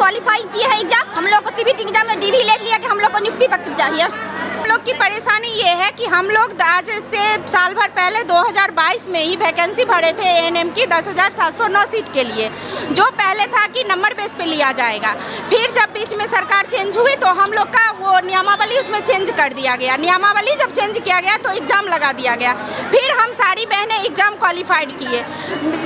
Qualify किए हैं exam, हम लोग को सीबीटी एग्जाम में डीवी ले लिया कि हम लोग को नियुक्ति पत्र चाहिए। हम लोग की परेशानी ये है कि हम लोग आज से साल भर पहले 2022 में ही वैकेंसी भरे थे एएनएम की 10,709 सीट के लिए, जो पहले था कि नंबर बेस पे लिया जाएगा। फिर जब बीच में सरकार चेंज हुई तो हम लोग का वो नियमावली उसमें चेंज कर दिया गया। नियमावली जब चेंज किया गया तो एग्ज़ाम लगा दिया गया। फिर हम सारी बहनें एग्ज़ाम क्वालिफाइड किए,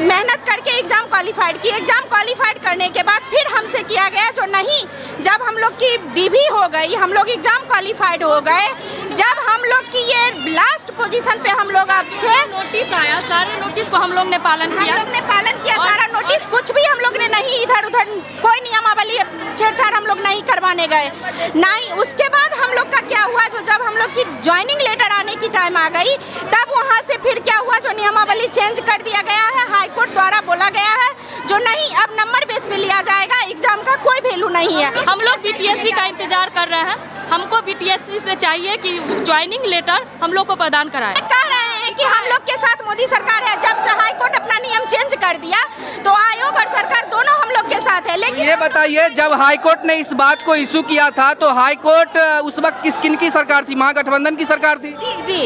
मेहनत करके एग्ज़ाम क्वालिफाइड किए। एग्ज़ाम क्वालिफाइड करने के बाद फिर हमसे किया गया जो नहीं, जब हम लोग की डीवी हो गई, हम लोग एग्ज़ाम क्वालिफाइड हो गए, जब हम लोग की ये लास्ट पोजीशन पे हम लोग अब थे, नोटिस आया, सारे नोटिस को हम लोग ने पालन किया। हम लोग ने पालन किया सारा नोटिस, कुछ भी हम लोग ने नहीं इधर उधर कोई नियमावली छेड़छाड़ हम लोग नहीं करवाने गए। नहीं, उसके बाद हम लोग का क्या हुआ, जो जब हम लोग की ज्वाइनिंग लेटर आने की टाइम आ गई, तब वहाँ से फिर क्या हुआ, जो नियमावली चेंज कर दिया गया है, हाईकोर्ट द्वारा बोला गया है जो नहीं अब नंबर बेस पे लिया जाएगा, एग्जाम का कोई वैल्यू नहीं है। हम लोग बीटीएससी का इंतजार कर रहे हैं, हमको बीटीएससी से चाहिए कि ज्वाइनिंग लेटर हम लोग को प्रदान कराए। कह रहे हैं कि हम लोग के साथ मोदी सरकार है, जब से हाईकोर्ट अपना नियम चेंज कर दिया तो आयोग और सरकार दोनों हम लोग के साथ है। लेकिन ये बताइए, जब हाईकोर्ट ने इस बात को इशू किया था तो हाईकोर्ट उस वक्त किन की सरकार थी? महागठबंधन की सरकार थी। जी,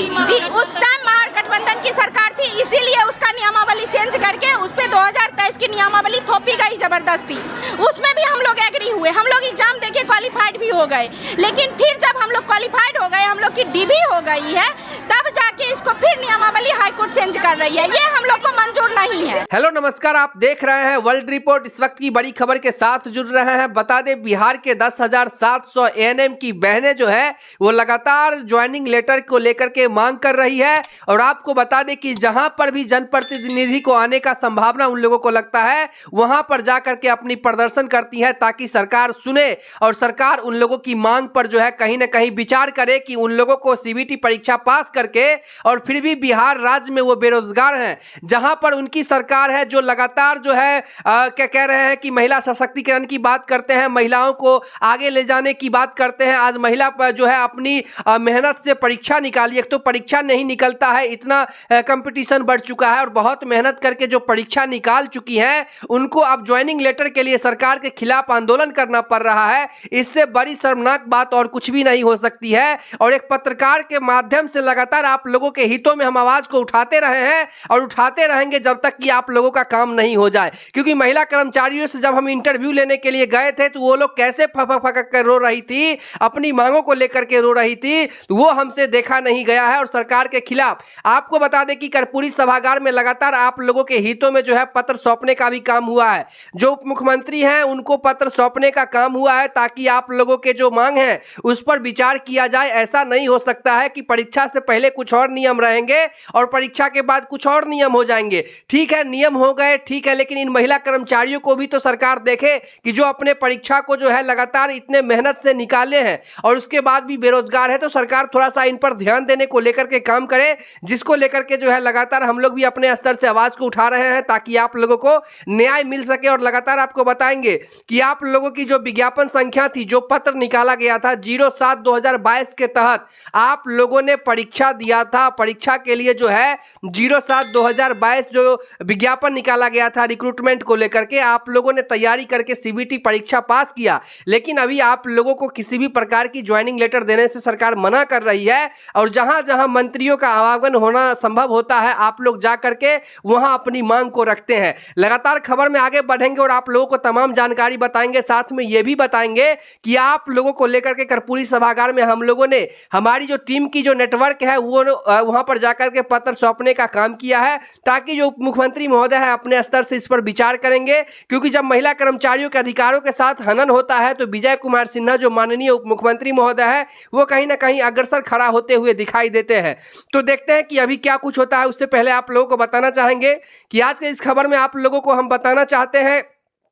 उस टाइम महागठबंधन की सरकार थी, इसीलिए उसका नियमावली चेंज करके उस पे 2023 की नियमावली थोपी गई जबरदस्ती। उसमें भी हम लोग एग्री हुए, हम लोग एग्जाम देके क्वालिफाइड भी हो गए। लेकिन फिर जब हम लोग क्वालिफाइड हो गए, हम लोग की डीवी हो गई है, तब जाके इसको फिर नियमावली हाईकोर्ट चेंज कर रही है। ये हम लोग को मंजूर नहीं है। हेलो नमस्कार, आप देख रहे हैं वर्ल्ड रिपोर्ट। इस वक्त की बड़ी खबर के साथ जुड़ रहे हैं। बता दें, बिहार के 10,700 एएनएम की बहनें जो है वो लगातार ज्वाइनिंग लेटर को लेकर के मांग कर रही है। और आपको बता दें कि जहां पर भी जनप्रतिनिधि को आने का संभावना उन लोगों को लगता है, वहां पर जाकर के अपनी प्रदर्शन करती है ताकि सरकार सुने और सरकार उन लोगों की मांग पर जो है कहीं ना कहीं विचार करे कि उन लोगों को सीबीटी परीक्षा पास करके, और फिर भी बिहार राज्य में वो बेरोजगार हैं, जहां पर उनकी सरकार है जो लगातार जो है क्या कह रहे हैं कि महिला सशक्तिकरण की बात करते हैं, महिलाओं को आगे ले जाने की बात करते हैं। आज महिला पर जो है अपनी मेहनत से परीक्षा निकाली, एक तो परीक्षा नहीं निकलता है, इतना कंपटीशन बढ़ चुका है, और बहुत मेहनत करके जो परीक्षा निकाल चुकी है उनको अब ज्वाइनिंग लेटर के लिए सरकार के खिलाफ आंदोलन करना पड़ रहा है। इससे बड़ी शर्मनाक बात और कुछ भी नहीं हो सकती है। और एक पत्रकार के माध्यम से लगातार आप लोगों के हितों में हम आवाज को उठाते रहे हैं और उठाते रहेंगे जब तक कि आप लोगों का काम नहीं हो जाए। क्योंकि महिला कर्मचारियों से जब हम इंटरव्यू लेने के लिए गए थे तो वो लोग कैसे फक कर रो रही थी, अपनी मांगों को लेकर के रो रही थी, तो वो हमसे देखा नहीं गया है। और सरकार के खिलाफ आपको बता दें कि कर्पूरी सभागार में लगातार आप लोगों के हितों में जो है पत्र सौंपने का भी काम हुआ है। जो उप मुख्यमंत्री हैं उनको पत्र सौंपने का काम हुआ है ताकि आप लोगों के जो मांग है उस पर विचार किया जाए। ऐसा नहीं हो सकता है कि परीक्षा से पहले कुछ और नियम रहेंगे और परीक्षा के बाद कुछ और नियम हो जाएंगे। ठीक है, नियम हो गए, ठीक है, लेकिन इन महिला कर्मचारियों को भी तो सरकार देखे कि जो अपने परीक्षा को जो है लगातार इतने मेहनत से निकाले हैं और उसके बाद भी बेरोजगार है, तो सरकार थोड़ा सा इन पर ध्यान देने को लेकर के काम करे, जिसको लेकर के जो है लगातार हम लोग भी अपने स्तर से आवाज को उठा रहे हैं ताकि आप लोगों को न्याय मिल सके। और लगातार आपको बताएंगे कि आप लोगों की जो विज्ञापन संख्या थी, जो पत्र निकाला गया था 07/2022 के तहत आप लोगों ने परीक्षा दिया था, परीक्षा के लिए जो है 07/2022 जो विज्ञापन निकाला गया था रिक्रूटमेंट को लेकर के, आप लोगों ने तैयारी करके सीबीटी परीक्षा पास किया। लेकिन अभी आप लोगों को किसी भी प्रकार की ज्वाइनिंग लेटर देने से सरकार मना कर रही है। और जहां जहां मंत्रियों का आवागमन होना संभव होता है, आप लोग जा करके वहां अपनी मांग को रखते हैं। लगातार खबर में आगे बढ़ेंगे और आप लोगों को तमाम जानकारी बताएंगे। साथ में यह भी बताएंगे कि आप लोगों को लेकर के कर्पूरी सभागार में हम लोगों ने, हमारी जो टीम की जो नेटवर्क है वो वहां पर जाकर के पत्र सौंपने का काम किया है ताकि जो उप मुख्यमंत्री महोदय है अपने स्तर से इस पर विचार करेंगे। क्योंकि जब महिला कर्मचारियों के अधिकारों के साथ हनन होता है तो विजय कुमार सिन्हा जो माननीय उप मुख्यमंत्री महोदय है वो कहीं ना कहीं अग्रसर खड़ा होते हुए दिखाई देते हैं। तो देखते हैं कि अभी क्या कुछ होता है। उससे पहले आप लोगों को बताना चाहेंगे कि आज के इस खबर में आप लोगों को हम बताना चाहते हैं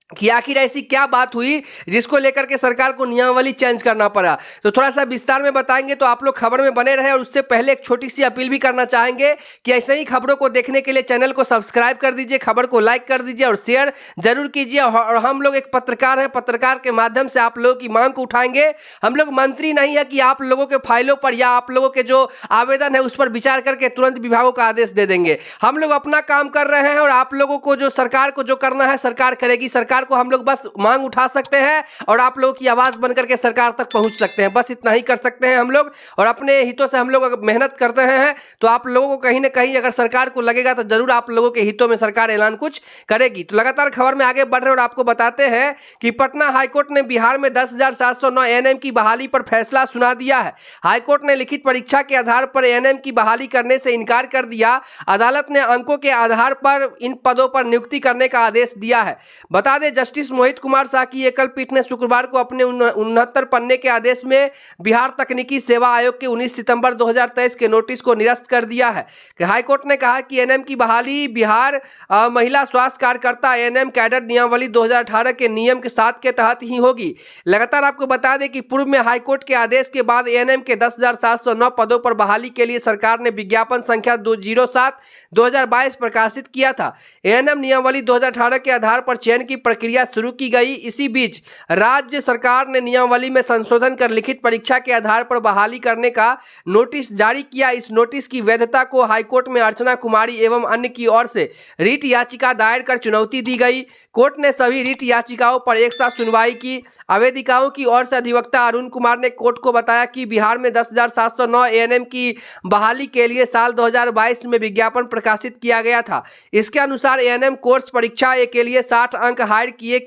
कि आखिर ऐसी क्या बात हुई जिसको लेकर के सरकार को नियमावली चेंज करना पड़ा। तो थोड़ा सा विस्तार में बताएंगे, तो आप लोग खबर में बने रहे। और उससे पहले एक छोटी सी अपील भी करना चाहेंगे कि ऐसे ही खबरों को देखने के लिए चैनल को सब्सक्राइब कर दीजिए, खबर को लाइक कर दीजिए और शेयर जरूर कीजिए। और हम लोग एक पत्रकार हैं, पत्रकार के माध्यम से आप लोगों की मांग को उठाएंगे। हम लोग मंत्री नहीं है कि आप लोगों के फाइलों पर या आप लोगों के जो आवेदन है उस पर विचार करके तुरंत विभागों का आदेश दे देंगे। हम लोग अपना काम कर रहे हैं और आप लोगों को जो सरकार को जो करना है सरकार करेगी। सरकार सरकार को हम लोग बस मांग उठा सकते हैं और आप लोगों की आवाज़ बनकर के सरकार तक पहुँच सकते हैं, बस इतना ही कर सकते हैं हम लोग। और अपने हितों से हम लोग अगर मेहनत करते हैं तो आप लोगों को कहीं ना कहीं अगर सरकार को लगेगा तो जरूर आप लोगों के हितों में सरकार ऐलान कुछ करेगी। तो लगातार खबर में आगे बढ़ रहे और आपको बताते हैं कि पटना हाईकोर्ट ने बिहार में 10,709 एएनएम की बहाली पर फैसला सुना दिया है। हाईकोर्ट ने लिखित परीक्षा के आधार पर एएनएम की बहाली करने से इनकार कर दिया। अदालत ने अंकों के आधार पर इन पदों पर नियुक्ति करने का आदेश दिया है। बता दें, जस्टिस मोहित कुमार शाह की एकल पीठ ने शुक्रवार को अपने 69 पन्ने के आदेश में बिहार तकनीकी सेवा आयोग के 19 सितंबर 2023 के नोटिस को निरस्त कर दिया है। हाईकोर्ट ने कहा कि एएनएम की बहाली बिहार महिला स्वास्थ्य कार्यकर्ता एएनएम कैडर नियमावली 2018 के नियम के 7 के तहत ही होगी। लगातार आपको बता दें कि पूर्व में हाईकोर्ट के आदेश के बाद एएनएम के 10,709 पदों पर बहाली के लिए सरकार ने विज्ञापन संख्या 207/2022 प्रकाशित किया था। एएनएम नियमावली 2018 के आधार पर चयन की प्रक्रिया शुरू की गई। इसी बीच राज्य सरकार ने नियमावली में संशोधन कर लिखित परीक्षा के आधार पर बहाली करने का नोटिस जारी किया। इस नोटिस की वैधता को हाईकोर्ट में अर्चना कुमारी एवं अन्य की ओर से रिट याचिका दायर कर चुनौती दी गई। कोर्ट ने सभी रिट याचिकाओं पर एक साथ सुनवाई की। आवेदिकाओं की ओर से अधिवक्ता अरुण कुमार ने कोर्ट को बताया कि बिहार में 10,709 एएनएम की बहाली के लिए साल 2022 में विज्ञापन प्रकाशित किया गया था। इसके अनुसार एएनएम कोर्स परीक्षा के लिए 60 अंक हायर किए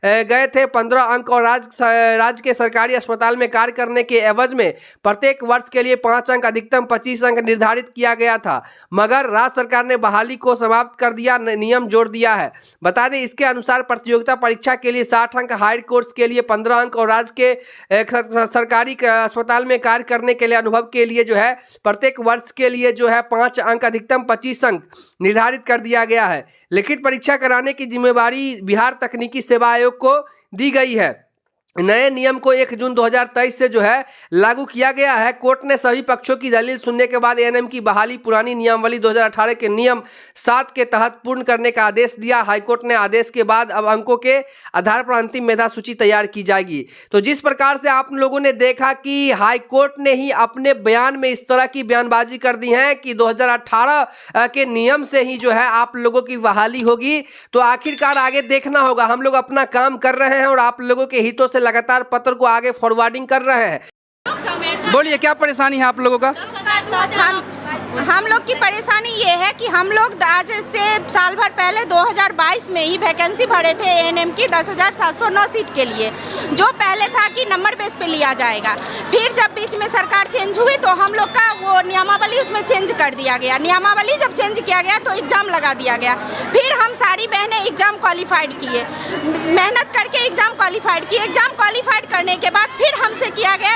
गए थे। 15 अंक और राज्य के सरकारी अस्पताल में कार्य करने के एवज में प्रत्येक वर्ष के लिए 5 अंक अधिकतम 25 अंक निर्धारित किया गया था, मगर राज्य सरकार ने बहाली को समाप्त कर दिया, नियम जोड़ दिया है। बता दें, इसके अनुसार प्रतियोगिता परीक्षा के लिए 60 अंक, हायर कोर्स के लिए 15 अंक और राज्य के सरकारी अस्पताल में कार्य करने के लिए अनुभव के लिए जो है प्रत्येक वर्ष के लिए जो है 5 अंक अधिकतम 25 अंक निर्धारित कर दिया गया है। लिखित परीक्षा कराने की जिम्मेवारी बिहार तकनीकी सेवा आयोग को दी गई है। नए नियम को 1 जून 2023 से जो है लागू किया गया है। कोर्ट ने सभी पक्षों की दलील सुनने के बाद एएनएम की बहाली पुरानी नियमावली 2018 के नियम 7 के तहत पूर्ण करने का आदेश दिया। हाईकोर्ट ने आदेश के बाद अब अंकों के आधार पर अंतिम मेधा सूची तैयार की जाएगी। तो जिस प्रकार से आप लोगों ने देखा कि हाईकोर्ट ने ही अपने बयान में इस तरह की बयानबाजी कर दी है कि 2018 के नियम से ही जो है आप लोगों की बहाली होगी। तो आखिरकार आगे देखना होगा। हम लोग अपना काम कर रहे हैं और आप लोगों के हितों से लगातार पत्र को आगे फॉरवर्डिंग कर रहे हैं। बोलिए, क्या परेशानी है आप लोगों का? हम लोग की परेशानी ये है कि हम लोग आज से साल भर पहले 2022 में ही वैकेंसी भरे थे एएनएम की 10,709 सीट के लिए, जो पहले था कि नंबर बेस पे लिया जाएगा। फिर जब बीच में सरकार चेंज हुई तो हम लोग का वो नियमावली उसमें चेंज कर दिया गया। नियमावली जब चेंज किया गया तो एग्ज़ाम लगा दिया गया। फिर हम सारी बहनें एग्ज़ाम क्वालिफाइड किए, मेहनत करके एग्ज़ाम क्वालिफाइड किए। एग्ज़ाम क्वालिफाइड करने के बाद फिर हमसे किया गया